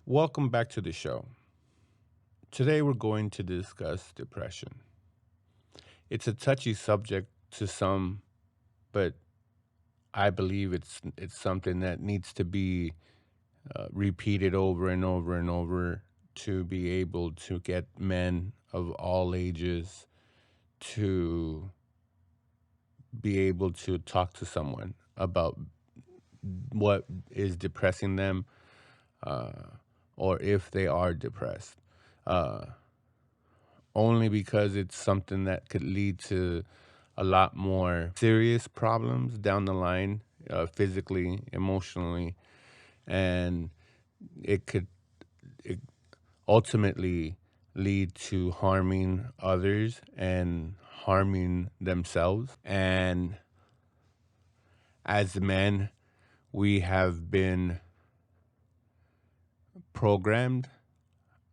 Welcome back to the show. Today we're going to discuss depression. It's a touchy subject to some, but I believe it's something that needs to be repeated over and over and over to be able to get men of all ages to be able to talk to someone about what is depressing them, uh, or if they are depressed. Uh, Only because it's something that could lead to a lot more serious problems down the line, physically, emotionally, and it could it ultimately lead to harming others and harming themselves. And as men, we have been programmed,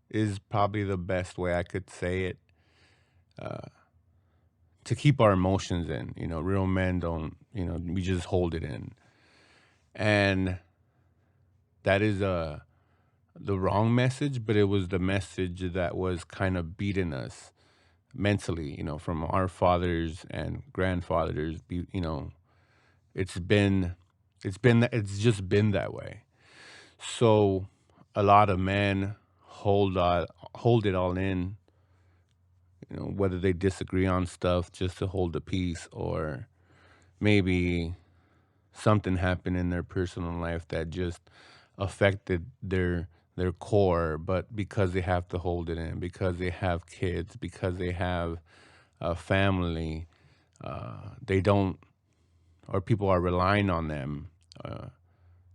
is probably the best way I could say it, to keep our emotions in. Real men don't, we just hold it in. And that is the wrong message, but it was the message that was kind of beating us mentally, from our fathers and grandfathers. It's been, it's just been that way. So a lot of men hold it all in, whether they disagree on stuff just to hold the peace, or maybe something happened in their personal life that just affected their core, but because they have to hold it in, because they have kids, because they have a family, they don't, or people are relying on them, uh,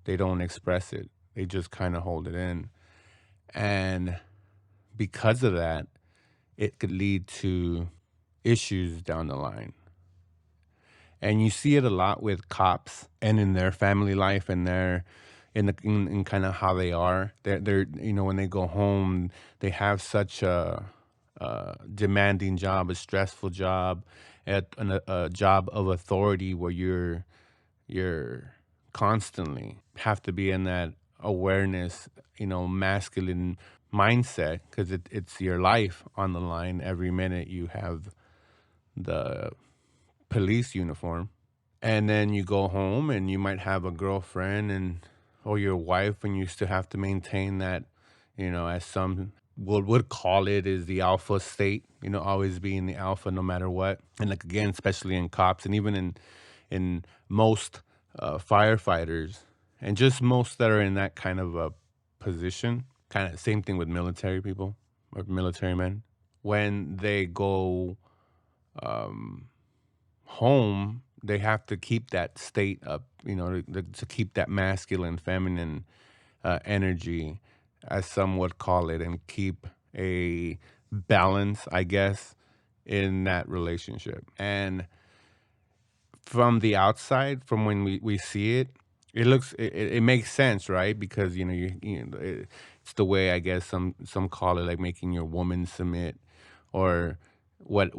they don't express it. They just kind of hold it in. And because of that, it could lead to issues down the line. And you see it a lot with cops and in their family life, and their in kind of how they are. They're when they go home, they have such a demanding job, a stressful job, a job of authority where you're constantly have to be in that awareness, masculine mindset, because it's your life on the line. Every minute you have the police uniform. And then you go home and you might have a girlfriend and or your wife, and you still have to maintain that, as some would call it, is the alpha state, always being the alpha no matter what. And like again, especially in cops and even in most firefighters, and just most that are in that kind of a position. Kind of same thing with military people or military men. When they go home, they have to keep that state up, to keep that masculine, feminine energy, as some would call it, and keep a balance, I guess, in that relationship. And from the outside, from when we see it, it makes sense, right? Because it's the way, I guess, some call it, like making your woman submit, or what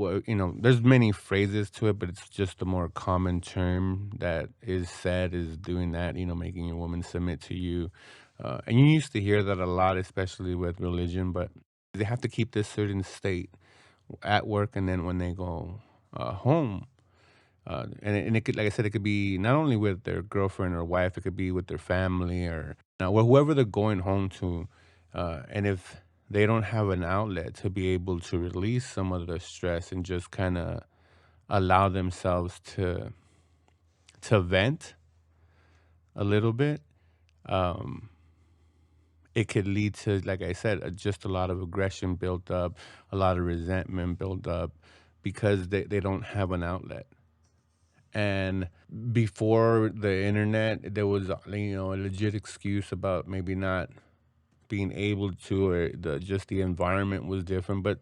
there's many phrases to it, but it's just a more common term that is said, is doing that, making your woman submit to you. And you used to hear that a lot, especially with religion, but they have to keep this certain state at work, and then when they go home, and it could, like I said, it could be not only with their girlfriend or wife, it could be with their family, or now whoever they're going home to. And if they don't have an outlet to be able to release some of the stress and just kind of allow themselves to vent a little bit, um, it could lead to, like I said, just a lot of aggression built up, a lot of resentment built up, because they don't have an outlet. And before the internet, there was, a legit excuse about maybe not being able to, or the environment was different. But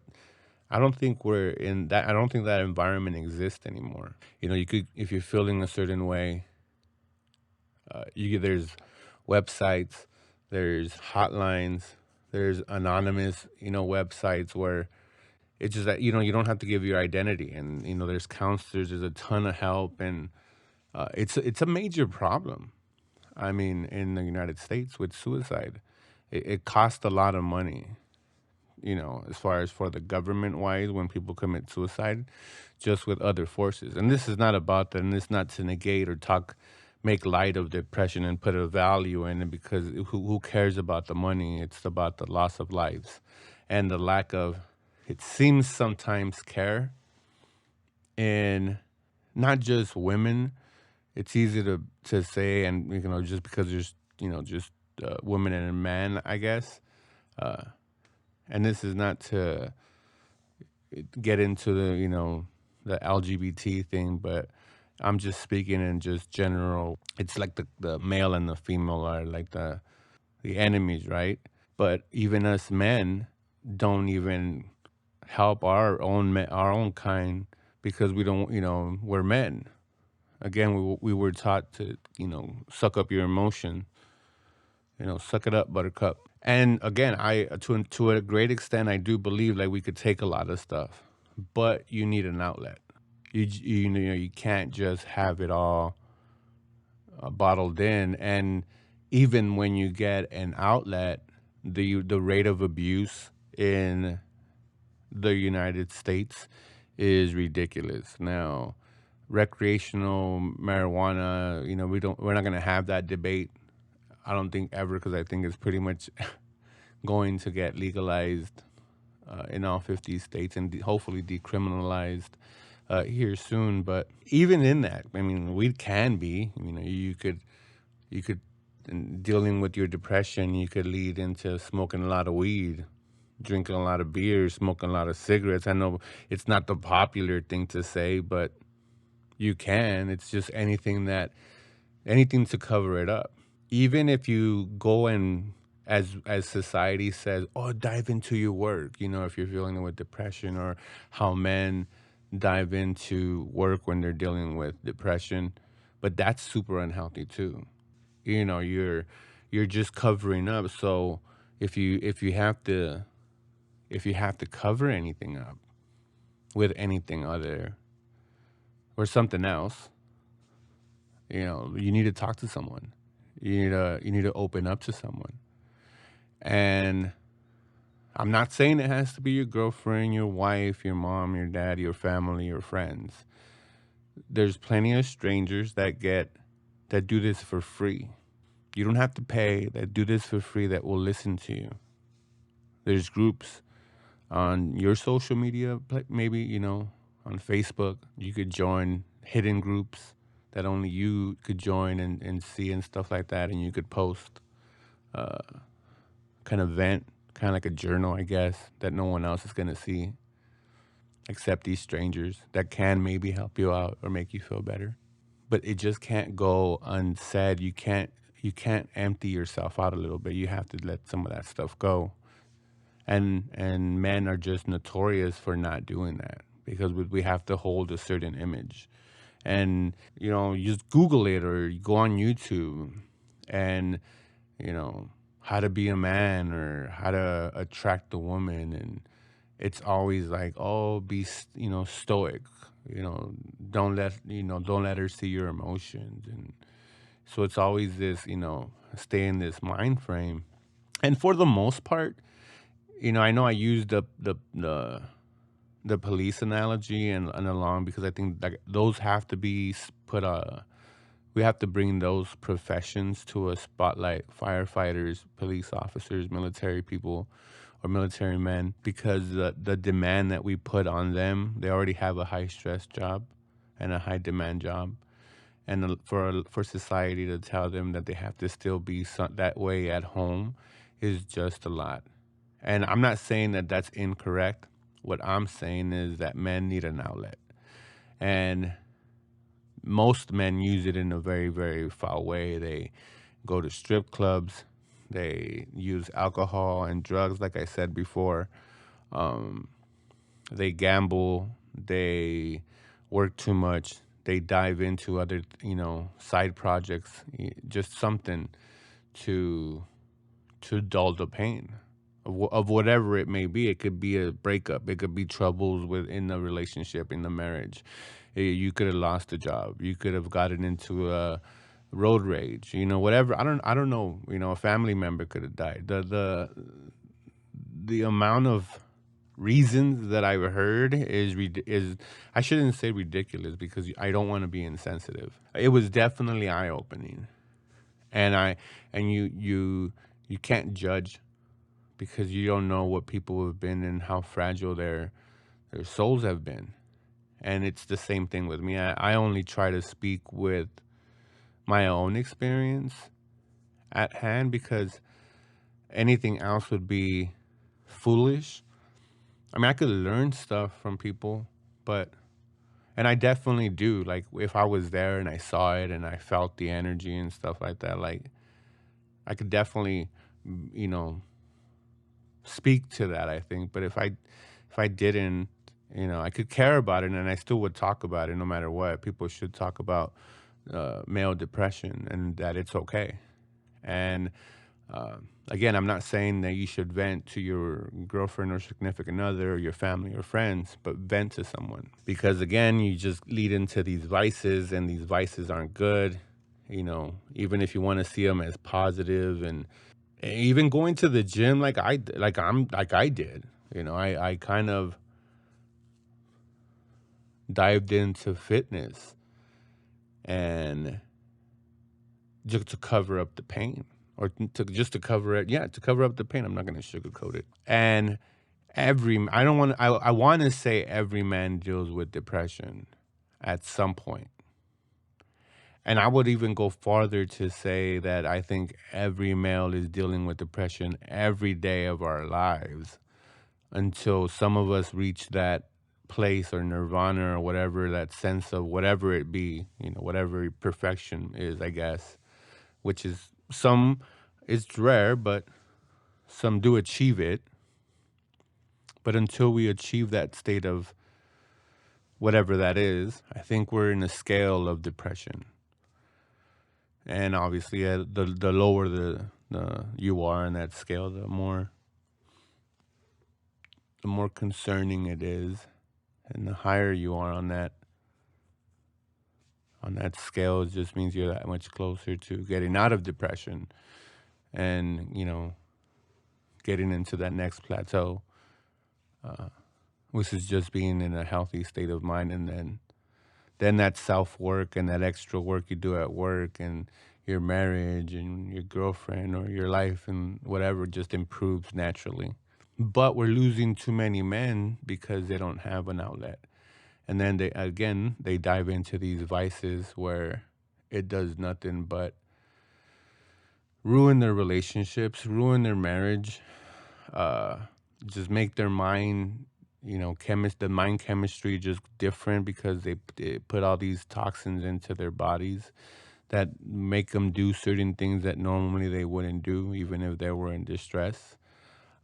I don't think we're in that. I don't think that environment exists anymore. You could, if you're feeling a certain way, there's websites, there's hotlines, there's anonymous, websites where it's just that, you don't have to give your identity. And there's counselors, there's a ton of help. And it's a major problem. I mean, in the United States with suicide, it costs a lot of money, as far as for the government wise when people commit suicide, just with other forces. And this is not about that, and it's not to negate or make light of depression and put a value in it, because who cares about the money? It's about the loss of lives and the lack of, it seems sometimes, care in not just women. It's easy to say, and just because there's just women and men, I guess. Uh, and this is not to get into the LGBT thing, but I'm just speaking in just general. It's like the male and the female are like the enemies, right? But even us men don't even help our own kind, because we don't, we're men. Again, we were taught to, suck up your emotion, suck it up, buttercup. And again, to a great extent, I do believe like we could take a lot of stuff, but you need an outlet. You can't just have it all bottled in. And even when you get an outlet, the rate of abuse in the United States is ridiculous. Now, recreational marijuana, we're not gonna have that debate. I don't think ever, because I think it's pretty much going to get legalized in all 50 states and hopefully decriminalized here soon. But even in that, I mean, we can be, you could, in dealing with your depression, you could lead into smoking a lot of weed, drinking a lot of beer, smoking a lot of cigarettes. I know it's not the popular thing to say, but you can. It's just anything to cover it up. Even if you go and, as society says, oh, dive into your work, if you're dealing with depression, or how men dive into work when they're dealing with depression, but that's super unhealthy too. You're just covering up. So if you have to cover anything up with anything other or something else, you need to talk to someone. You need to open up to someone. And I'm not saying it has to be your girlfriend, your wife, your mom, your dad, your family, your friends. There's plenty of strangers that do this for free. You don't have to pay, that do this for free, that will listen to you. There's groups on your social media, maybe, on Facebook. You could join hidden groups that only you could join and see and stuff like that. And you could post, kind of vent, kind of like a journal, I guess, that no one else is going to see except these strangers that can maybe help you out or make you feel better. But it just can't go unsaid. You can't empty yourself out a little bit. You have to let some of that stuff go. And men are just notorious for not doing that, because we have to hold a certain image. And you just Google it, or you go on YouTube, and how to be a man, or how to attract a woman. And it's always like, oh, be stoic, don't let her see your emotions. And so it's always this, stay in this mind frame. And for the most part, I know I used the police analogy and along, because I think that those have to be put we have to bring those professions to a spotlight: firefighters, police officers, military people, or military men, because the demand that we put on them, they already have a high stress job and a high demand job. And for society to tell them that they have to still be that way at home is just a lot. And I'm not saying that that's incorrect. What I'm saying is that men need an outlet. And most men use it in a very, very foul way. They go to strip clubs, they use alcohol and drugs, like I said before. Um, they gamble, they work too much, they dive into other, side projects, just something to dull the pain of whatever it may be. It could be a breakup. It could be troubles within the relationship, in the marriage. You could have lost a job. You could have gotten into road rage, whatever. I don't know, a family member could have died. The amount of reasons that I've heard is I shouldn't say ridiculous because I don't want to be insensitive. It was definitely eye opening, and you can't judge because you don't know what people have been and how fragile their souls have been. And it's the same thing with me. I only try to speak with my own experience at hand because anything else would be foolish. I mean, I could learn stuff from people, but and I definitely do. Like if I was there and I saw it and I felt the energy and stuff like that, like I could definitely, you know, speak to that, I think. But if I didn't, I could care about it and I still would talk about it no matter what. People should talk about male depression and that it's okay. And again, I'm not saying that you should vent to your girlfriend or significant other or your family or friends, but vent to someone because again, you just lead into these vices, and these vices aren't good. Even if you want to see them as positive, and even going to the gym like I did. I kind of dived into fitness and just to cover up the pain, or just to cover it. Yeah, to cover up the pain. I'm not going to sugarcoat it. And I don't want I want to say every man deals with depression at some point. And I would even go farther to say that I think every male is dealing with depression every day of our lives until some of us reach that place or nirvana or whatever, that sense of whatever it be, whatever perfection is, I guess, which is it's rare, but some do achieve it. But until we achieve that state of whatever that is, I think we're in a scale of depression. And obviously, the lower the you are in that scale, the more concerning it is, and the higher you are on that scale, it just means you're that much closer to getting out of depression and getting into that next plateau, which is just being in a healthy state of mind, and then that self work and that extra work you do at work and your marriage and your girlfriend or your life and whatever just improves naturally. But we're losing too many men because they don't have an outlet. And then they dive into these vices where it does nothing but ruin their relationships, ruin their marriage, uh, just make their mind, the mind chemistry just different because they put all these toxins into their bodies that make them do certain things that normally they wouldn't do, even if they were in distress,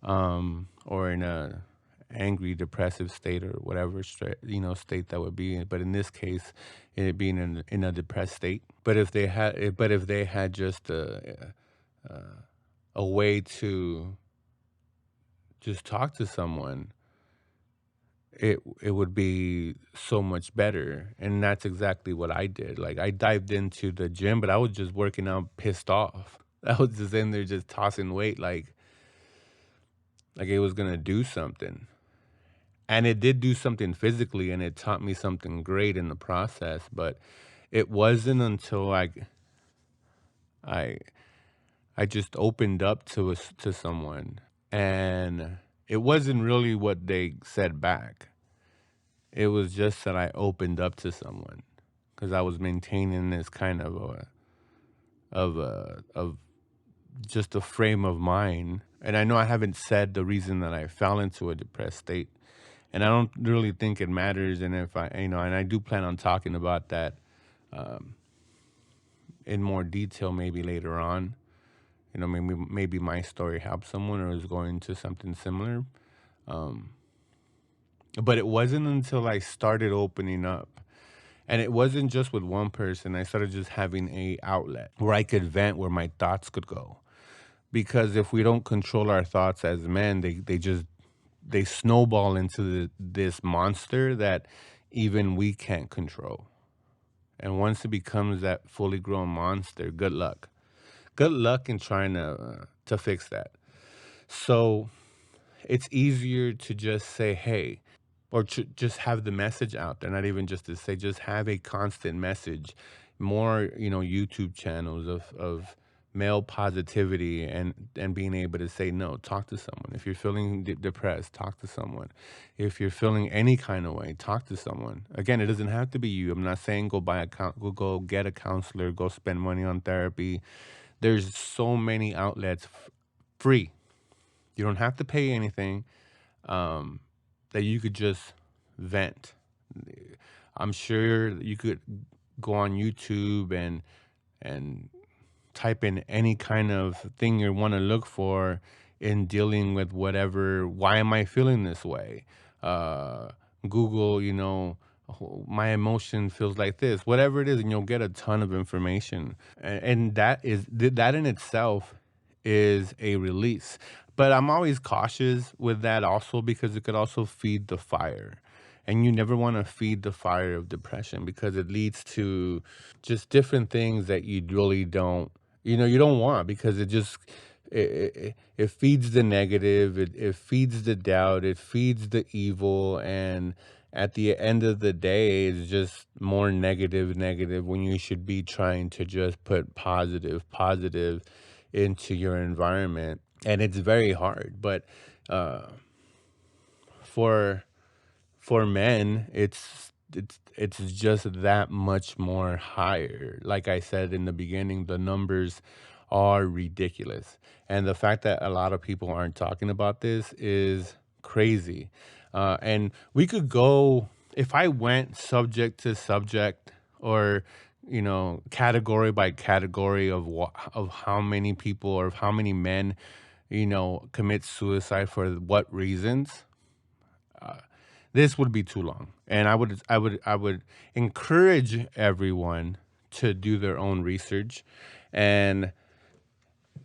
or in a angry, depressive state or whatever state that would be in. But in this case, it being in a depressed state. But if they had just a way to just talk to someone, it would be so much better. And that's exactly what I did. Like I dived into the gym, but I was just working out pissed off. I was just in there just tossing weight like it was gonna do something. And it did do something physically and it taught me something great in the process, but it wasn't until I I just opened up to someone, and it wasn't really what they said back. It was just that I opened up to someone because I was maintaining this kind of just a frame of mind. And I know I haven't said the reason that I fell into a depressed state, and I don't really think it matters. And if and I do plan on talking about that in more detail maybe later on. Maybe my story helps someone or is going to something similar. Um, but it wasn't until I started opening up, and it wasn't just with one person. I started just having a outlet where I could vent, where my thoughts could go. Because if we don't control our thoughts as men, they snowball into this monster that even we can't control. And once it becomes that fully grown monster, good luck. Good luck in trying to fix that. So it's easier to just say, hey, or just have the message out there, not even just to say, just have a constant message, more, YouTube channels of male positivity, and being able to say no, talk to someone. If you're feeling depressed, talk to someone. If you're feeling any kind of way, talk to someone. Again, it doesn't have to be you. I'm not saying go buy go get a counselor, go spend money on therapy. There's so many outlets free. You don't have to pay anything, um, that you could just vent. I'm sure you could go on YouTube and type in any kind of thing you want to look for in dealing with whatever. Why am I feeling this way? Uh, Google, my emotion feels like this. Whatever it is, and you'll get a ton of information, and that in itself is a release. But I'm always cautious with that also because it could also feed the fire. And you never want to feed the fire of depression because it leads to just different things that you really you don't want, because it feeds the negative, it feeds the doubt, it feeds the evil, and at the end of the day, it's just more negative when you should be trying to just put positive into your environment. And it's very hard, but uh, for for men, it's just that much more higher. Like I said in the beginning, the numbers are ridiculous, and the fact that a lot of people aren't talking about this is crazy. And we could go, if I went subject to subject, or category by category of of how many people, or how many men commit suicide for what reasons, this would be too long. And I would encourage everyone to do their own research. And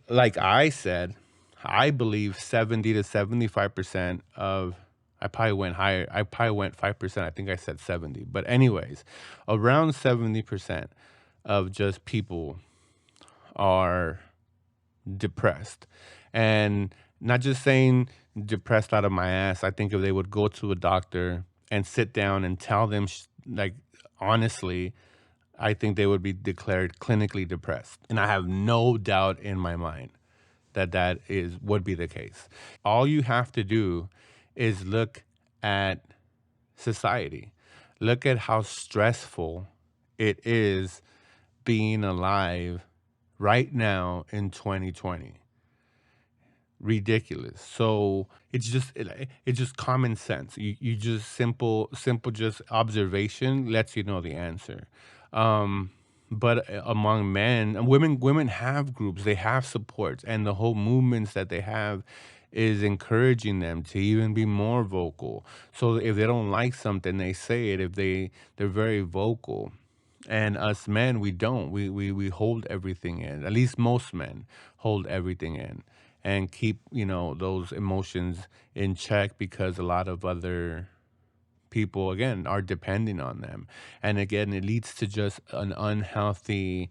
like I said, I believe 70 to 75% of, I probably went higher. I probably went 5%. I think I said 70. But anyways, around 70% of just people are depressed. And not just saying depressed out of my ass. I think if they would go to a doctor and sit down and tell them, like, honestly, I think they would be declared clinically depressed. And I have no doubt in my mind that would be the case. All you have to do is look at society. Look at how stressful it is being alive right now in 2020. Ridiculous. So it's just common sense. You just simple just observation lets you know the answer. Um, but among men and women have groups, they have supports, and the whole movements that they have is encouraging them to even be more vocal. So if they don't like something, they say it. If they're very vocal. And us men, we don't. We hold everything in. At least most men hold everything in and keep, those emotions in check, because a lot of other people, again, are depending on them. And again, it leads to just an unhealthy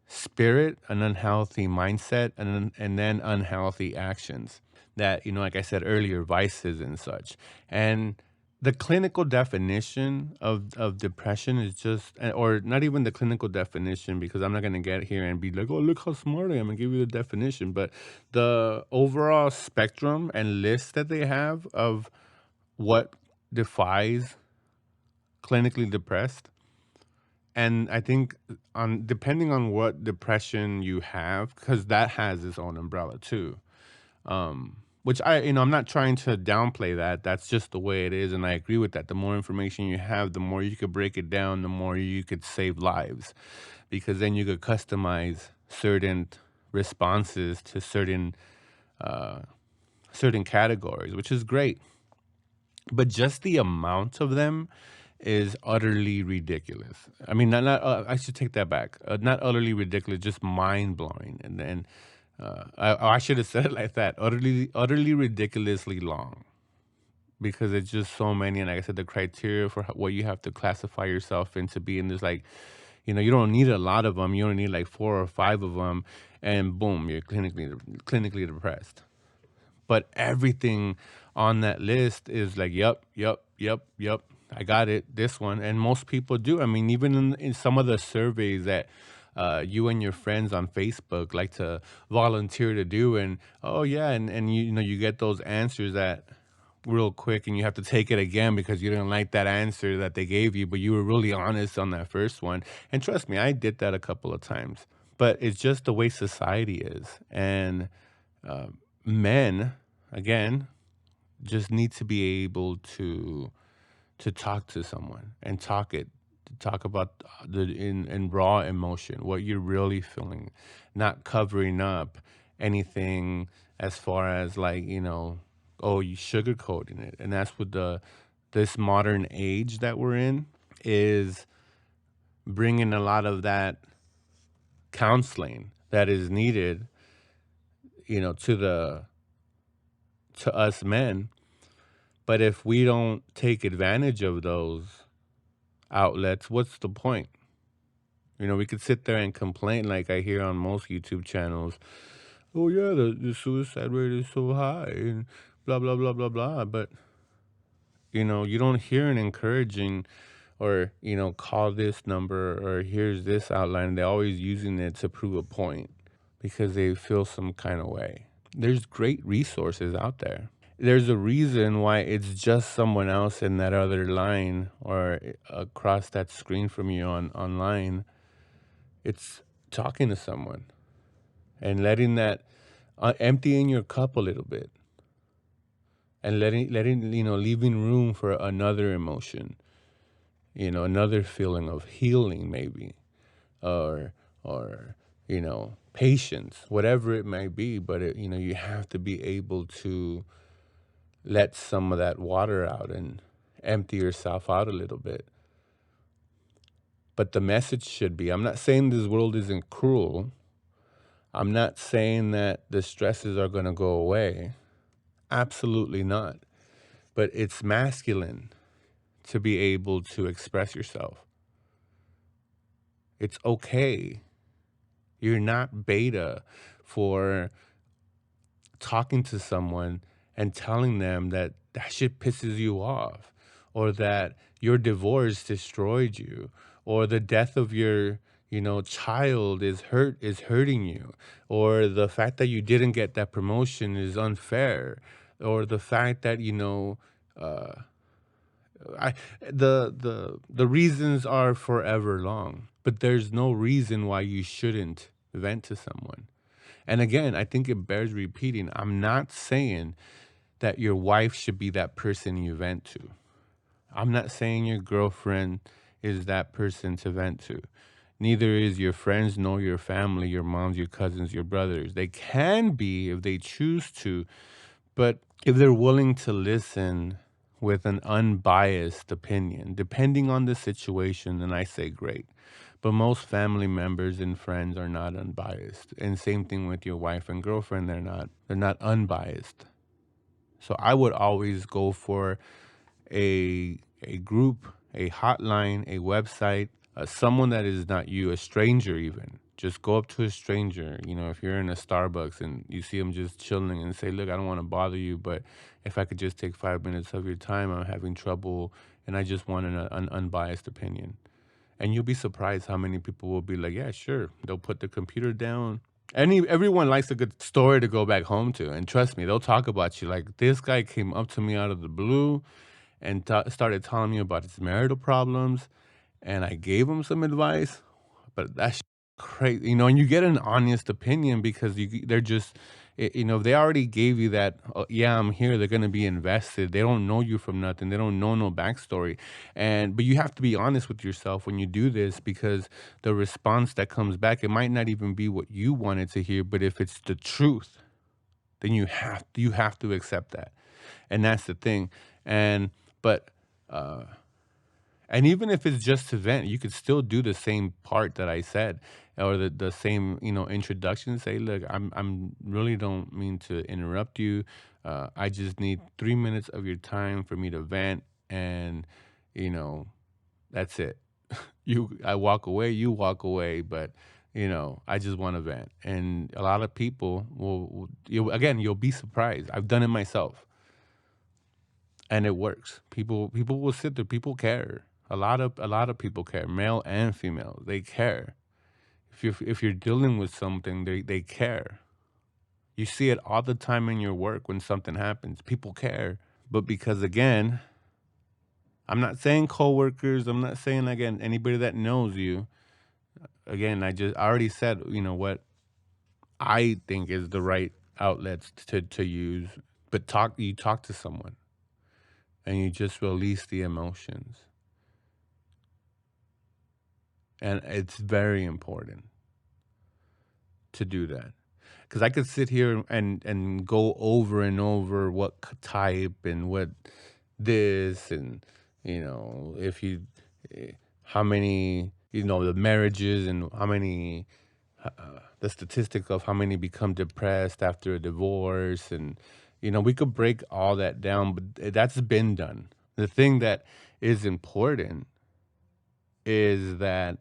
spirit, an unhealthy mindset, and then unhealthy actions that, like I said earlier, vices and such. And the clinical definition of depression is just, or not even the clinical definition, because I'm not going to get here and be like, oh, look how smart I am and give you the definition. But the overall spectrum and list that they have of what defies clinically depressed. And I think, on depending on what depression you have, because that has its own umbrella too. Which I'm not trying to downplay that. That's just the way it is, and I agree with that. The more information you have, the more you could break it down, the more you could save lives, because then you could customize certain responses to uh, certain categories, which is great. But just the amount of them is utterly ridiculous. I mean, not I should take that back. Not utterly ridiculous, just mind blowing. And then I should have said it like that: utterly ridiculously long. because it's just so many. And like I said, the criteria for what you have to classify yourself into being is like, you don't need a lot of them. You only need like 4 or 5 of them, and boom, you're clinically depressed. But everything on that list is like, yep, yep, yep, yep. I got it. This one, and most people do. I mean, even in some of the surveys that you and your friends on Facebook like to volunteer to do, and oh yeah, and you get those answers that real quick, and you have to take it again because you didn't like that answer that they gave you, but you were really honest on that first one. And trust me, I did that a couple of times. But it's just the way society is, and uh, men, again, just need to be able to talk to someone and talk about the in raw emotion, what you're really feeling, not covering up anything as far as like, oh, you sugarcoating it. And that's what this modern age that we're in is bringing a lot of that counseling that is needed, to us men. But if we don't take advantage of those outlets, what's the point? We could sit there and complain like I hear on most YouTube channels. Oh yeah, the suicide rate is so high and blah blah blah blah blah. But you don't hear an encouraging or call this number or here's this outline. They're always using it to prove a point because they feel some kind of way. There's great resources out there. There's a reason why it's just someone else in that other line or across that screen from you online. It's talking to someone and letting that emptying your cup a little bit and letting leaving room for another emotion, another feeling of healing maybe, or patience, whatever it may be. But you have to be able to let some of that water out and empty yourself out a little bit. But the message should be, I'm not saying this world isn't cruel. I'm not saying that the stresses are going to go away. Absolutely not. But it's masculine to be able to express yourself. It's okay. You're not beta for talking to someone and telling them that that shit pisses you off, or that your divorce destroyed you, or the death of your child is hurting you, or the fact that you didn't get that promotion is unfair, or the fact that uh I the reasons are forever long, but there's no reason why you shouldn't vent to someone. And again, I think it bears repeating. I'm not saying that your wife should be that person you vent to. I'm not saying your girlfriend is that person to vent to. Neither is your friends nor your family, your moms, your cousins, your brothers. They can be if they choose to, but if they're willing to listen with an unbiased opinion, depending on the situation, then I say great. But most family members and friends are not unbiased. And same thing with your wife and girlfriend, they're not unbiased. So I would always go for a group, a hotline, a website, someone that is not you, a stranger even. Just go up to a stranger. If you're in a Starbucks and you see them just chilling, and say, "Look, I don't want to bother you, but if I could just take 5 minutes of your time, I'm having trouble, and I just want an unbiased opinion." And you'll be surprised how many people will be like, "Yeah, sure." They'll put the computer down. Everyone likes a good story to go back home to, and trust me, they'll talk about you like, "This guy came up to me out of the blue and started telling me about his marital problems, and I gave him some advice." But that's crazy, and you get an honest opinion because they're just, they already gave you that. Yeah, I'm here. They're gonna be invested. They don't know you from nothing. They don't know no backstory, but you have to be honest with yourself when you do this, because the response that comes back, it might not even be what you wanted to hear, but if it's the truth, then you have to accept that, and that's the thing. And but uh and even if it's just to vent, you could still do the same part that I said, or the same introduction. Say, "Look, I'm really don't mean to interrupt you. I just need 3 minutes of your time for me to vent, and you know, that's it. I walk away, you walk away, but I just want to vent. And a lot of people you'll be surprised. I've done it myself, and it works. People will sit there. People care. A lot of people care, male and female. They care. If you're dealing with something, they care. You see it all the time in your work when something happens. People care. But because again, I'm not saying coworkers, I'm not saying again anybody that knows you. Again, I already said, what I think is the right outlets to use. But you talk to someone and you just release the emotions. And it's very important to do that. Because I could sit here and go over and over what type and what this and if you how many the marriages and how many the statistic of how many become depressed after a divorce, and we could break all that down, but that's been done. The thing that is important is that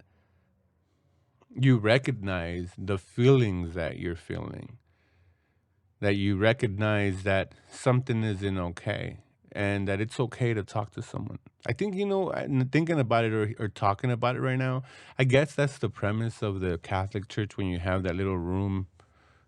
you recognize the feelings that you're feeling, that you recognize that something isn't okay, and that it's okay to talk to someone. I think, thinking about it or talking about it right now, I guess that's the premise of the Catholic Church when you have that little room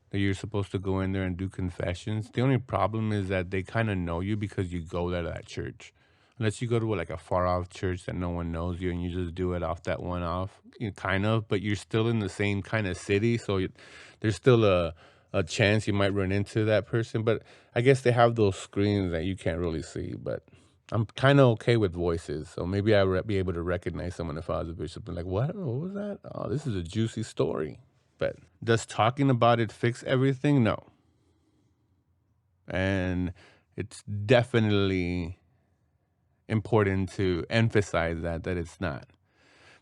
that you're supposed to go in there and do confessions. The only problem is that they kind of know you because you go there to that church. Unless you go to like a far off church that no one knows you and you just do it off that one off, kind of, but you're still in the same kind of city. So there's still a chance you might run into that person. But I guess they have those screens that you can't really see. But I'm kind of okay with voices. So maybe I would be able to recognize someone if I was a bishop and like, what was that? Oh, this is a juicy story. But does talking about it fix everything? No. And it's definitely important to emphasize that it's not.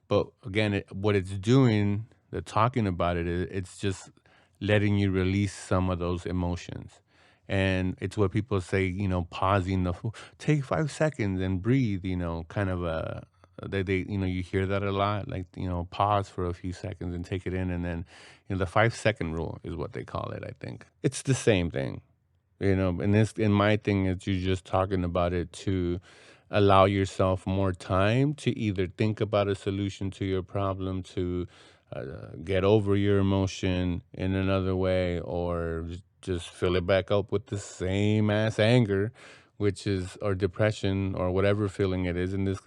But again, what it's doing, the talking about it, it's just letting you release some of those emotions. And it's what people say, pausing take 5 seconds and breathe, kind of they you hear that a lot, like, pause for a few seconds and take it in. And then, the 5 second rule is what they call it, I think. It's the same thing. In my thing, it's you just talking about it to allow yourself more time to either think about a solution to your problem, to get over your emotion in another way, or just fill it back up with the same ass anger, which is, or depression, or whatever feeling it is in this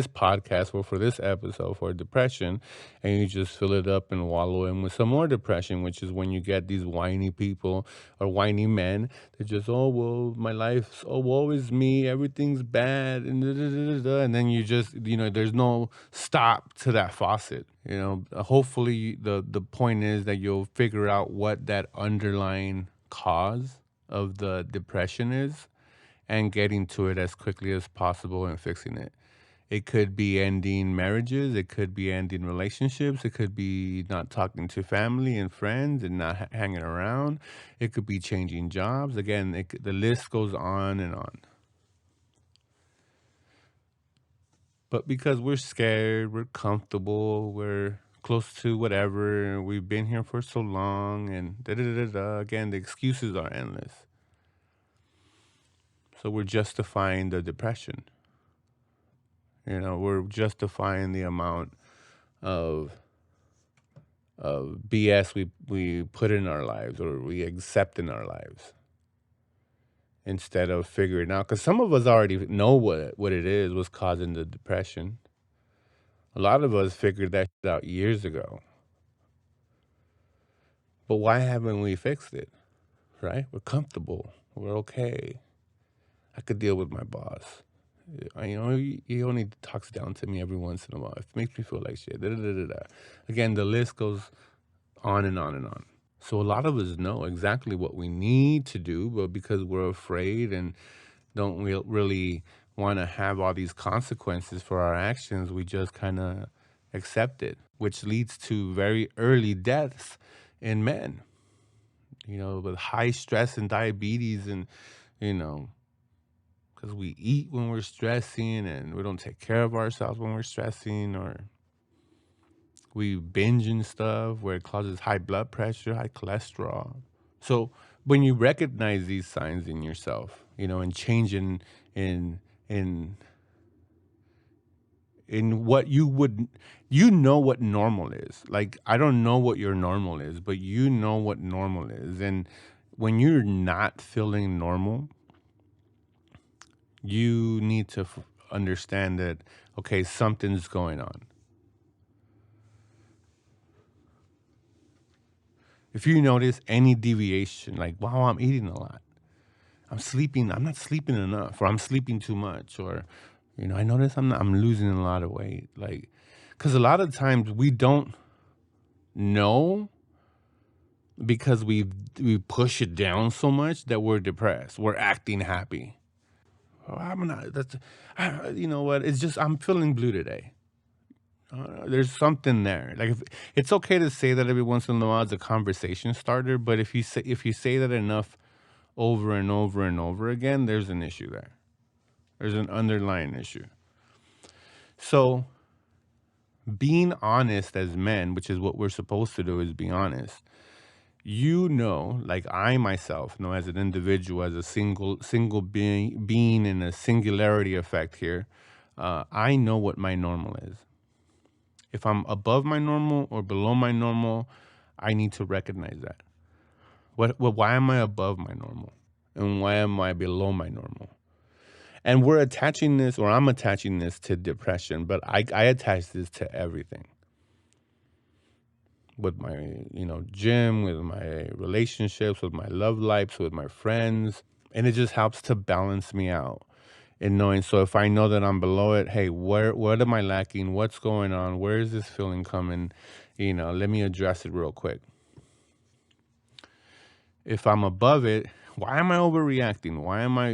podcast, or for this episode, for depression. And you just fill it up and wallow in with some more depression, which is when you get these whiny people or whiny men that just, oh well, my life, oh woe is me, everything's bad, and da, da, da, da, da. And then you just, there's no stop to that faucet. Hopefully the point is that you'll figure out what that underlying cause of the depression is, and getting to it as quickly as possible and fixing it. It could be ending marriages, it could be ending relationships, it could be not talking to family and friends and not hanging around. It could be changing jobs. Again, the list goes on and on. But because we're scared, we're comfortable, we're close to whatever, we've been here for so long, and da da da da da. Again, the excuses are endless. So we're justifying the depression. We're justifying the amount of BS we put in our lives, or we accept in our lives, instead of figuring out. Because some of us already know what it is, what's causing the depression. A lot of us figured that shit out years ago. But why haven't we fixed it? Right? We're comfortable. We're okay. I could deal with my boss. He only talks down to me every once in a while. It makes me feel like shit. Da, da, da, da, da. Again, the list goes on and on and on. So a lot of us know exactly what we need to do, but because we're afraid and don't really want to have all these consequences for our actions, we just kind of accept it, which leads to very early deaths in men. with high stress and diabetes, and, you know, because we eat when we're stressing and we don't take care of ourselves when we're stressing, or we binge and stuff where it causes high blood pressure, high cholesterol. So when you recognize these signs in yourself, and change in in in what what normal is. Like, I don't know what your normal is, but you know what normal is. And when you're not feeling normal, you need to understand that, okay, something's going on. If you notice any deviation, like, wow, I'm eating a lot, I'm not sleeping enough, or I'm sleeping too much, or, I notice I'm losing a lot of weight. Like, because a lot of times we don't know, because we push it down so much that we're depressed. We're acting happy. Oh, I'm not. You know what? It's just I'm feeling blue today. There's something there. Like, it's okay to say that every once in a while as a conversation starter, but if you say that enough over and over and over again, there's an issue there. There's an underlying issue. So being honest as men, which is what we're supposed to do, is be honest. Like I myself know, as an individual, as a single being in a singularity effect here, I know what my normal is. If I'm above my normal or below my normal, I need to recognize that. Why am I above my normal? And why am I below my normal? And I'm attaching this to depression, but I attach this to everything. With my, gym, with my relationships, with my love lives, with my friends. And it just helps to balance me out in knowing. So if I know that I'm below it, hey, what am I lacking? What's going on? Where is this feeling coming? Let me address it real quick. If I'm above it, why am I overreacting? Why am I,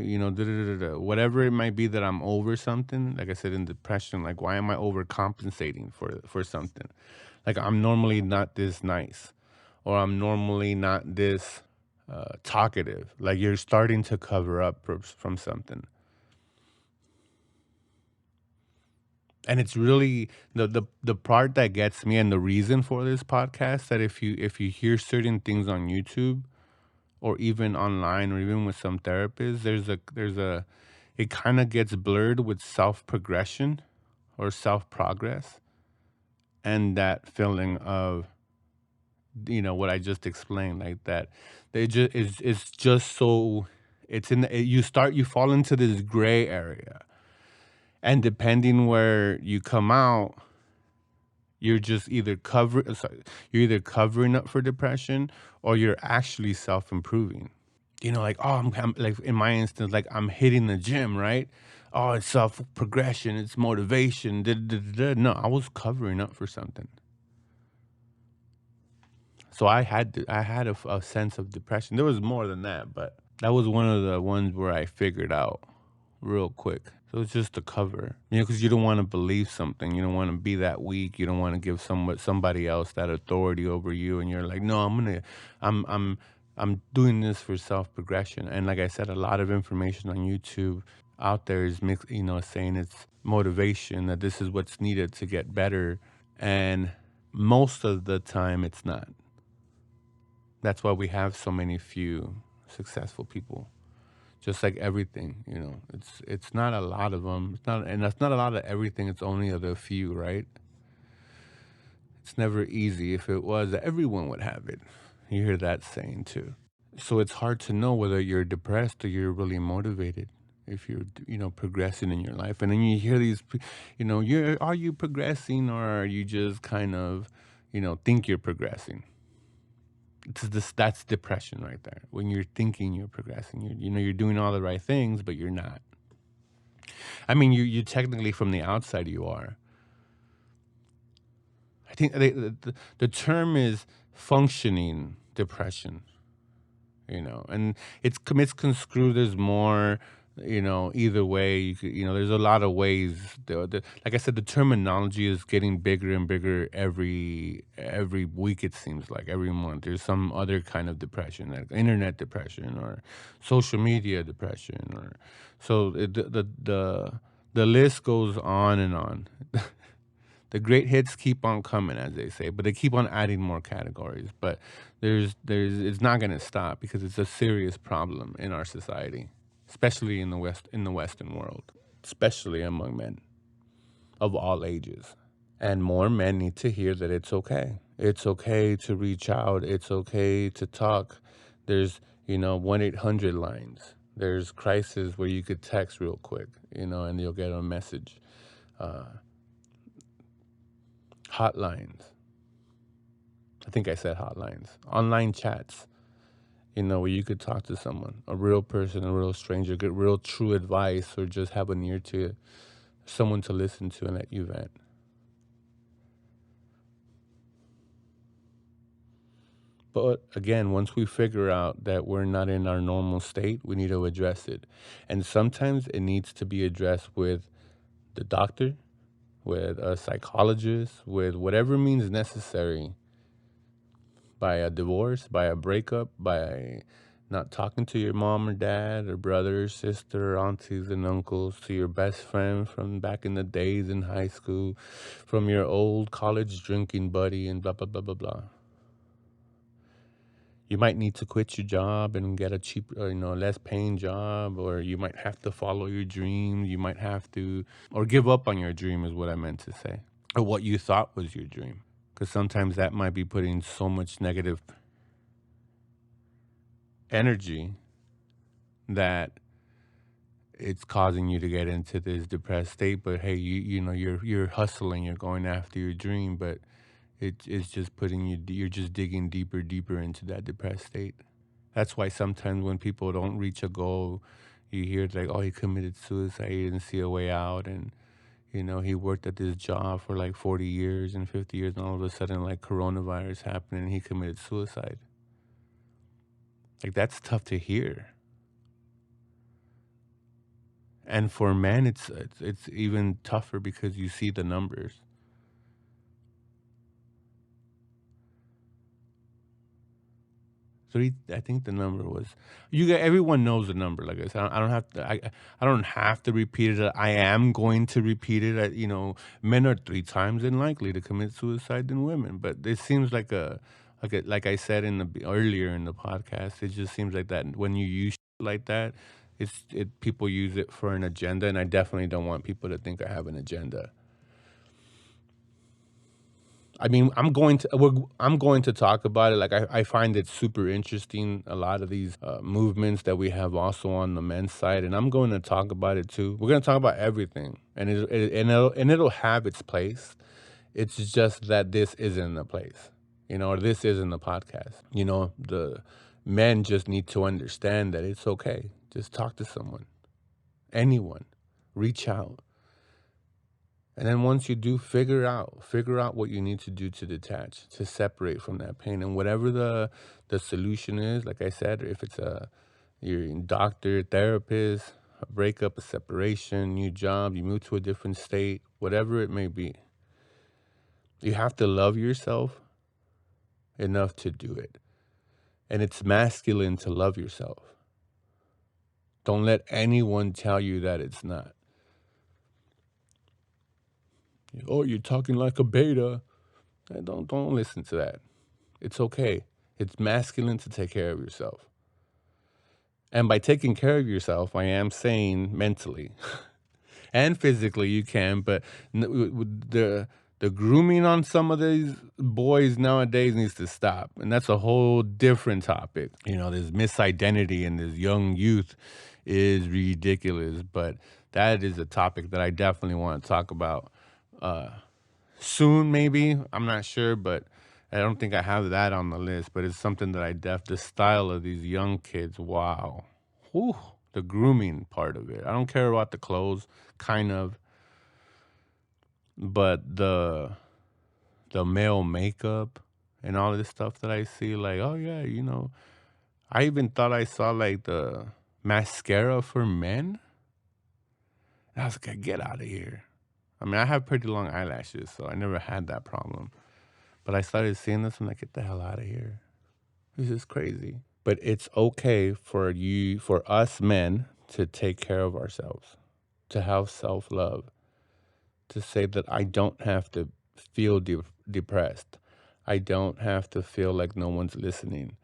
whatever it might be that I'm over something? Like I said, in depression, like, why am I overcompensating for something? Like, I'm normally not this nice, or I'm normally not this talkative. Like, you're starting to cover up from something. And it's really the part that gets me, and the reason for this podcast, that if you hear certain things on YouTube, or even online, or even with some therapists, there's a it kind of gets blurred with self progression or self progress, and that feeling of, what I just explained, like that. They just it's just so it's in the, you fall into this gray area, and depending where you come out, you're just you're either covering up for depression, or you're actually self improving. Like, oh, I'm like, in my instance, like, I'm hitting the gym, right? Oh, it's self progression, it's motivation. Da, da, da, da. No, I was covering up for something. So I had a sense of depression. There was more than that, but that was one of the ones where I figured out real quick. So it's just a cover, because you don't want to believe something. You don't want to be that weak. You don't want to give somebody else that authority over you. And you're like, no, I'm doing this for self progression. And like I said, a lot of information on YouTube out there is saying it's motivation, that this is what's needed to get better. And most of the time, it's not. That's why we have so many few successful people. Just like everything, it's not a lot of them. It's not, and that's not a lot of everything. It's only of the few, right? It's never easy. If it was, everyone would have it. You hear that saying too. So it's hard to know whether you're depressed or you're really motivated. If you're, progressing in your life, and then you hear these, are you progressing, or are you just kind of, think you're progressing? That's depression right there. When you're thinking you're progressing, you're doing all the right things, but you're not. I mean, you technically, from the outside, you are. I think the term is functioning depression, and it's misconstrued as more Either way, there's a lot of ways. Like I said, the terminology is getting bigger and bigger every week. It seems like every month there's some other kind of depression, like internet depression or social media depression, or so the list goes on and on. The great hits keep on coming, as they say, but they keep on adding more categories. But it's not going to stop because it's a serious problem in our society, especially in the Western world, especially among men of all ages. And more men need to hear that it's okay. It's okay to reach out. It's okay to talk. There's 1-800 lines. There's crisis where you could text real quick, and you'll get a message. Uh, Hotlines. I think I said hotlines. Online chats, where you could talk to someone, a real person, a real stranger, get real true advice, or just have an ear to someone to listen to and let you vent. But again, once we figure out that we're not in our normal state, we need to address it. And sometimes it needs to be addressed with the doctor, with a psychologist, with whatever means necessary, by a divorce, by a breakup, by not talking to your mom or dad or brother or sister or aunties and uncles, to your best friend from back in the days in high school, from your old college drinking buddy, and blah, blah, blah, blah, blah. You might need to quit your job and get a cheap, less paying job, or you might have to follow your dream. You might have to, or give up on your dream is what I meant to say, or what you thought was your dream. Because sometimes that might be putting so much negative energy that it's causing you to get into this depressed state. But hey, you're hustling, you're going after your dream, but it's just putting you're just digging deeper into that depressed state. That's why sometimes when people don't reach a goal, you hear like, oh, he committed suicide, he didn't see a way out, and he worked at this job for like 40 years and 50 years, and all of a sudden like coronavirus happened and he committed suicide. Like, that's tough to hear. And for men, it's even tougher because you see the numbers. I think the number was, everyone knows the number. Like I said, I don't have to I don't have to repeat it. I am going to repeat it. Men are 3 times unlikely to commit suicide than women. But it seems like I said earlier in the podcast, it just seems like that when you use shit like that, people use it for an agenda, and I definitely don't want people to think I have an agenda. I mean, I'm going to talk about it. Like, I find it super interesting, a lot of these movements that we have also on the men's side, and I'm going to talk about it too. We're going to talk about everything, and it'll have its place. It's just that this isn't the place, or this isn't the podcast. The men just need to understand that it's okay. Just talk to someone, anyone, reach out. And then once you do, figure out what you need to do to detach, to separate from that pain. And whatever the solution is, like I said, if it's your doctor, therapist, a breakup, a separation, new job, you move to a different state, whatever it may be, you have to love yourself enough to do it. And it's masculine to love yourself. Don't let anyone tell you that it's not. Oh, you're talking like a beta. Don't listen to that. It's okay. It's masculine to take care of yourself. And by taking care of yourself, I am saying mentally and physically you can, but the grooming on some of these boys nowadays needs to stop. And that's a whole different topic. This misidentity in this young youth is ridiculous, but that is a topic that I definitely want to talk about soon, maybe. I'm not sure, but I don't think I have that on the list. But it's something that the style of these young kids, wow. Whew, the grooming part of it. I don't care about the clothes, kind of, but the male makeup and all of this stuff that I see, like, oh yeah, I even thought I saw like the mascara for men. I was like, get out of here. I mean, I have pretty long eyelashes, so I never had that problem. But I started seeing this, I'm like, get the hell out of here. This is crazy. But it's okay for us men to take care of ourselves, to have self love, to say that I don't have to feel depressed. I don't have to feel like no one's listening.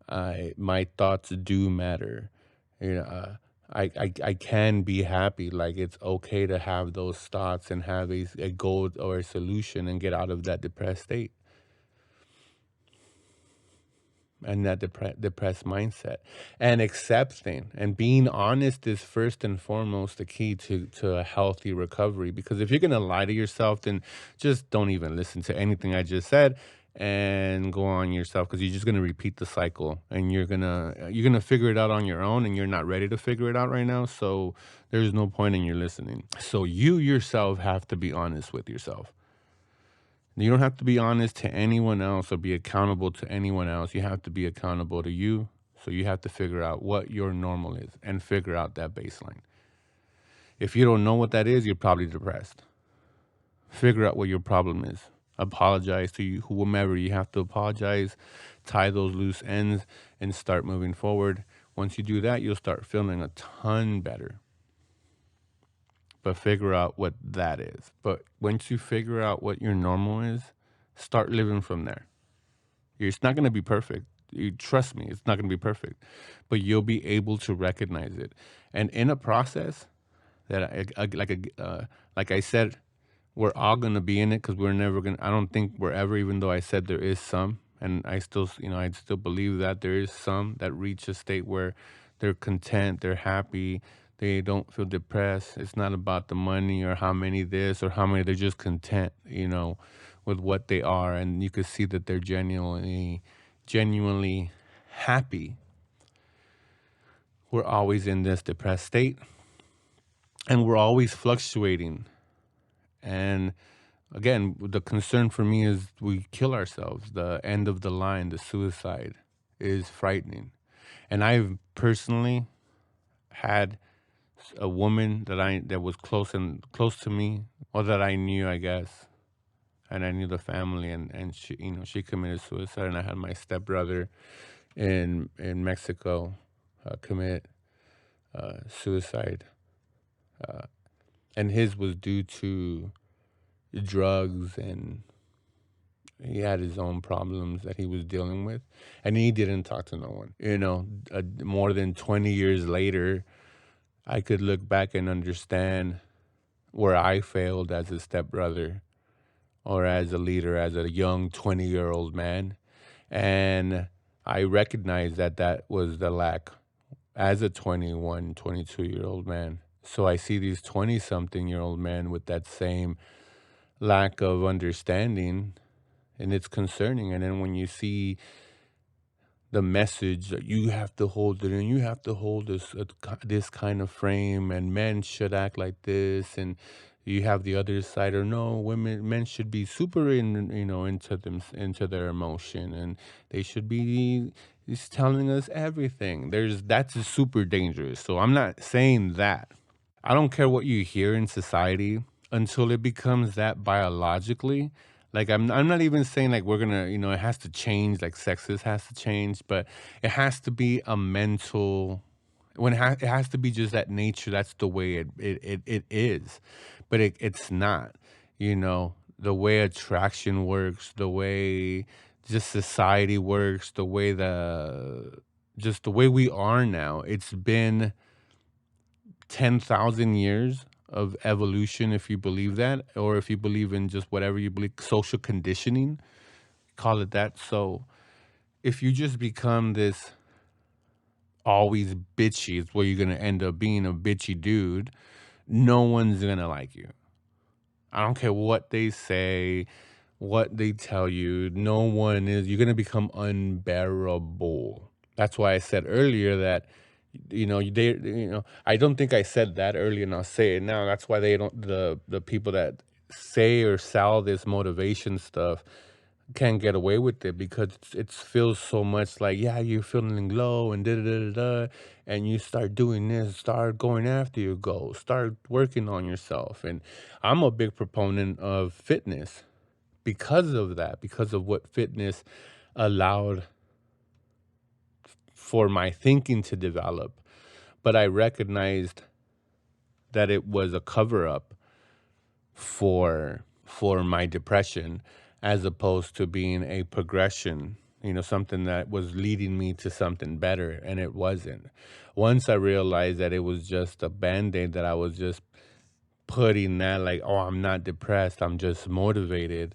My thoughts do matter. You know, I can be happy. Like it's okay to have those thoughts and have a goal or a solution and get out of that depressed state and that depressed mindset. And accepting and being honest is first and foremost the key to a healthy recovery. Because if you're gonna lie to yourself, then just don't even listen to anything I just said and go on yourself, because you're just gonna repeat the cycle and you're gonna figure it out on your own, and you're not ready to figure it out right now. So there's no point in your listening. So you yourself have to be honest with yourself. You don't have to be honest to anyone else or be accountable to anyone else. You have to be accountable to you. So you have to figure out what your normal is and figure out that baseline. If you don't know what that is, you're probably depressed. Figure out what your problem is. Apologize to you, whomever you have to apologize, tie those loose ends, and start moving forward. Once you do that, you'll start feeling a ton better. But figure out what that is. But once you figure out what your normal is, start living from there. It's not going to be perfect. You trust me, it's not going to be perfect, but you'll be able to recognize it. And in a process that like I said, we're all going to be in it, because we're never going to, I don't think we're ever, even though I said there is some, and I still, I still believe that there is some that reach a state where they're content, they're happy, they don't feel depressed. It's not about the money or how many this or how many, they're just content, with what they are. And you could see that they're genuinely happy. We're always in this depressed state and we're always fluctuating. And again, the concern for me is we kill ourselves. The end of the line, the suicide, is frightening. And I've personally had a woman that was close to me, or that I knew, I guess, and I knew the family, and she, she committed suicide. And I had my stepbrother in Mexico commit suicide, and his was due to drugs, and he had his own problems that he was dealing with, and he didn't talk to no one. More than 20 years later, I could look back and understand where I failed as a stepbrother or as a leader, as a young 20-year-old man. And I recognize that that was the lack as a 21, 22-year-old man. So I see these 20-something-year-old men with that same lack of understanding, and it's concerning. And then when you see the message that you have to hold it and you have to hold this kind of frame, and men should act like this, and you have the other side, or no, men should be super into their emotion, and they should be just telling us everything. That's super dangerous. So I'm not saying that. I don't care what you hear in society until it becomes that biologically. Like I'm not even saying like we're gonna, it has to change, like sexist has to change, but it has to be a mental, it has to be just that nature. That's the way it is. But it's not, the way attraction works, the way just society works, just the way we are now. It's been 10,000 years of evolution, if you believe that, or if you believe in just whatever you believe, social conditioning, call it that. So if you just become this always bitchy, it's where you're going to end up being a bitchy dude. No one's going to like you. I don't care what they say, what they tell you. No one is, you're going to become unbearable. That's why I said earlier that, I don't think I said that earlier, and I'll say it now. That's why they don't, the people that say or sell this motivation stuff, can't get away with it because it feels so much like, yeah, you're feeling low and da da da da, and you start doing this, start going after your goals, start working on yourself. And I'm a big proponent of fitness because of that, because of what fitness allowed for my thinking to develop. But I recognized that it was a cover up for my depression as opposed to being a progression, something that was leading me to something better, and it wasn't. Once I realized that it was just a band-aid, that I was just putting that like, oh, I'm not depressed, I'm just motivated.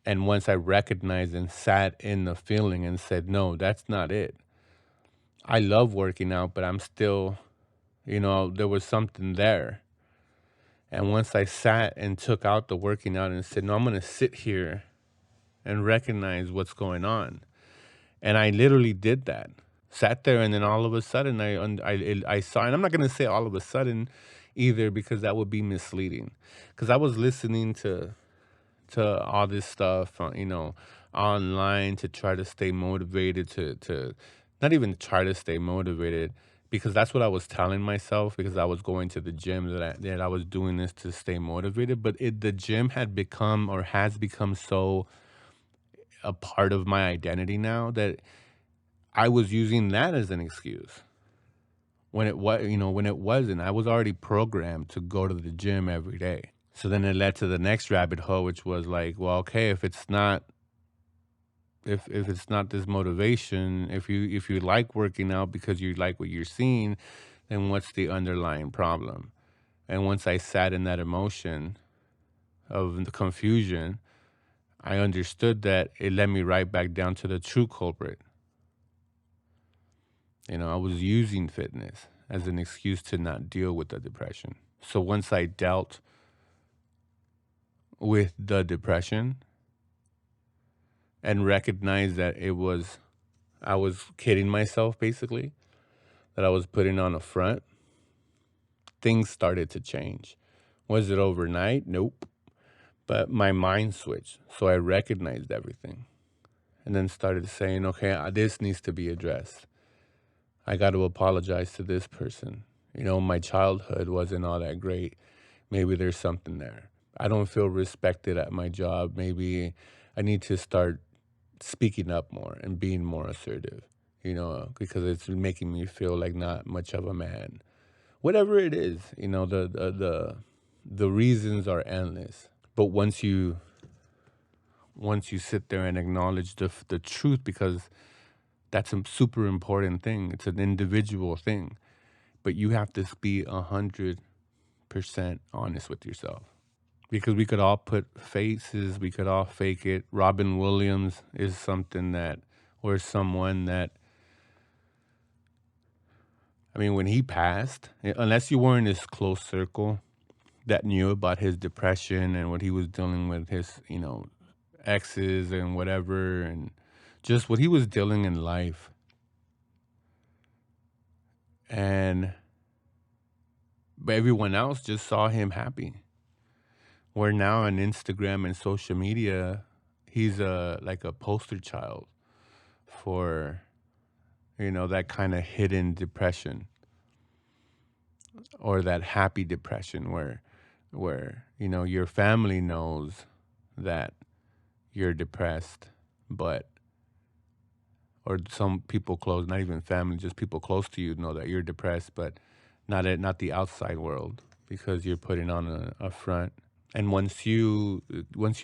And once I recognized and sat in the feeling and said, no, that's not it. I love working out, but I'm still, there was something there. And once I sat and took out the working out and said, no, I'm going to sit here and recognize what's going on. And I literally did that. Sat there, and then all of a sudden I saw, and I'm not going to say all of a sudden either because that would be misleading. Because I was listening to all this stuff, online to try to stay motivated, to not even try to stay motivated, because that's what I was telling myself, because I was going to the gym, that I was doing this to stay motivated. But the gym had become, or has become, so a part of my identity now that I was using that as an excuse when it wasn't. I was already programmed to go to the gym every day. So then it led to the next rabbit hole, which was like, well, okay, if it's not this motivation, if you like working out because you like what you're seeing, then what's the underlying problem? And once I sat in that emotion of the confusion, I understood that it led me right back down to the true culprit. I was using fitness as an excuse to not deal with the depression. So once I dealt with the depression and recognized that I was kidding myself, basically, that I was putting on a front, things started to change. Was it overnight? Nope. But my mind switched. So I recognized everything and then started saying, okay, this needs to be addressed. I got to apologize to this person. My childhood wasn't all that great. Maybe there's something there. I don't feel respected at my job. Maybe I need to start speaking up more and being more assertive, because it's making me feel like not much of a man. Whatever it is, the reasons are endless. But once you sit there and acknowledge the truth, because that's a super important thing. It's an individual thing, but you have to be 100% honest with yourself, because we could all put faces, we could all fake it. Robin Williams is something that, or someone that, I mean, when he passed, unless you were in this close circle that knew about his depression and what he was dealing with, his, exes and whatever, and just what he was dealing in life. And but everyone else just saw him happy. Where now on Instagram and social media, he's like a poster child for, that kind of hidden depression, or that happy depression where your family knows that you're depressed, but, or some people close, not even family, just people close to you know that you're depressed, but not the outside world, because you're putting on a front. And once you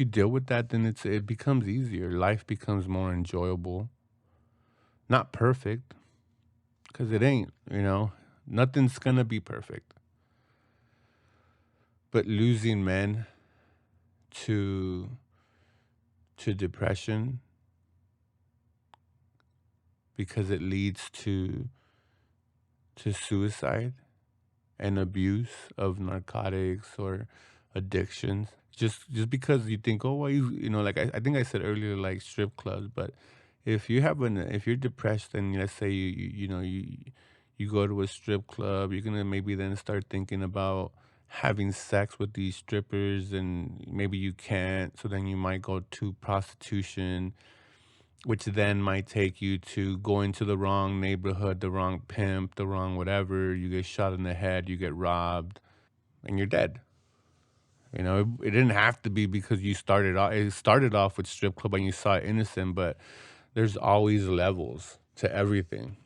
deal with that, then it becomes easier. Life becomes more enjoyable. Not perfect, because it ain't. Nothing's gonna be perfect. But losing men to depression, because it leads to suicide and abuse of narcotics or addictions. Just because you think, oh, well, like I think I said earlier, like strip clubs. But if you're depressed, and let's say you go to a strip club, you're gonna maybe then start thinking about having sex with these strippers, and maybe you can't, so then you might go to prostitution, which then might take you to going to the wrong neighborhood, the wrong pimp, the wrong whatever. You get shot in the head, you get robbed, and you're dead. You know, it didn't have to be because you started off. It started off with strip club and you saw it innocent, but there's always levels to everything.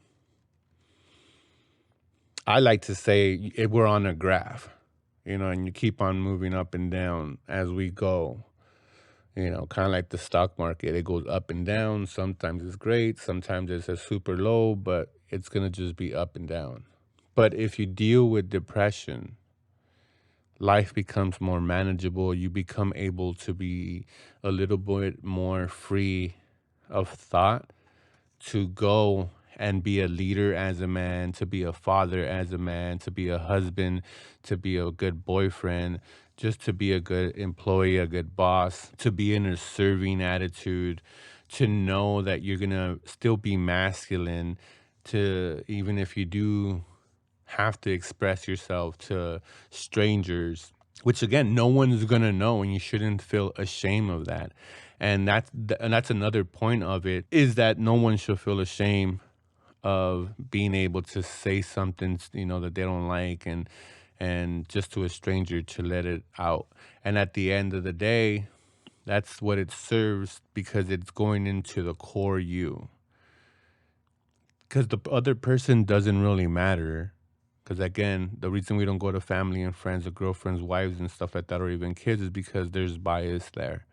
I like to say we're on a graph, you know, and you keep on moving up and down as we go. You know, kind of like the stock market, it goes up and down. Sometimes it's great, sometimes it's a super low, but it's gonna just be up and down. But if you deal with depression, life becomes more manageable. You become able to be a little bit more free of thought to go and be a leader as a man, to be a father as a man, to be a husband, to be a good boyfriend, just to be a good employee, a good boss, to be in a serving attitude, to know that you're gonna still be masculine, to even if you do have to express yourself to strangers, which again, no one's gonna know, and you shouldn't feel ashamed of that. And that's another point of it, is that no one should feel ashamed of being able to say something, you know, that they don't like, and just to a stranger to let it out. And at the end of the day, that's what it serves, because it's going into the core you. Because the other person doesn't really matter. Because again, the reason we don't go to family and friends or girlfriends, wives, and stuff like that, or even kids, is because there's bias there.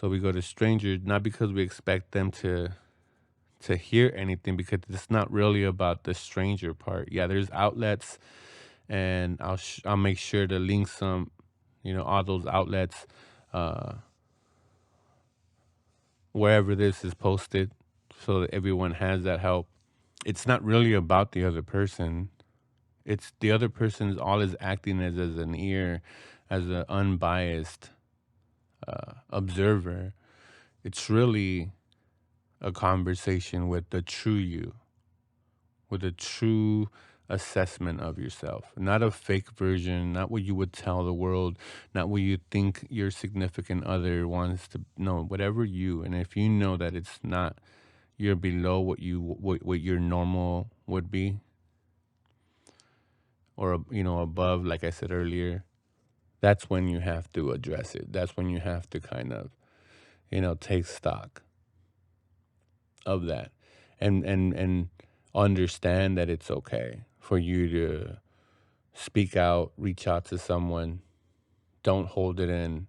So we go to strangers, not because we expect them to hear anything, because it's not really about the stranger part. Yeah, there's outlets, and I'll make sure to link some, you know, all those outlets uh, wherever this is posted, so that everyone has that help. It's not really about the other person. It's the other person's all is acting as an ear, as an unbiased observer. It's really a conversation with the true you, with a true assessment of yourself, not a fake version, not what you would tell the world, not what you think your significant other wants to know, whatever you. And if you know that it's not, you're below what your normal would be, or you know, above, like I said earlier, that's when you have to address it. That's when you have to kind of, you know, take stock of that, and understand that it's okay for you to speak out, reach out to someone. Don't hold it in.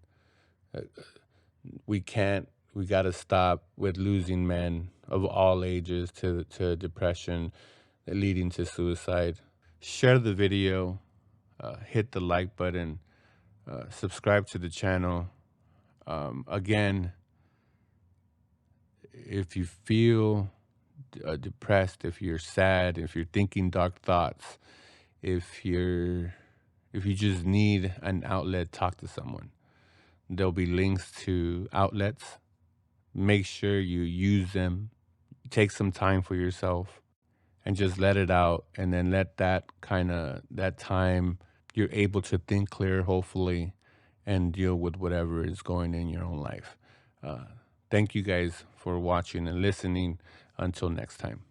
We can't. We got to stop with losing men of all ages to depression, leading to suicide. Share the video, hit the like button, subscribe to the channel. Again, if you feel depressed, if you're sad, if you're thinking dark thoughts, if you just need an outlet, talk to someone. There'll be links to outlets. Make sure you use them. Take some time for yourself and just let it out, and then let that time, you're able to think clear, hopefully, and deal with whatever is going in your own life. Thank you guys for watching and listening. Until next time.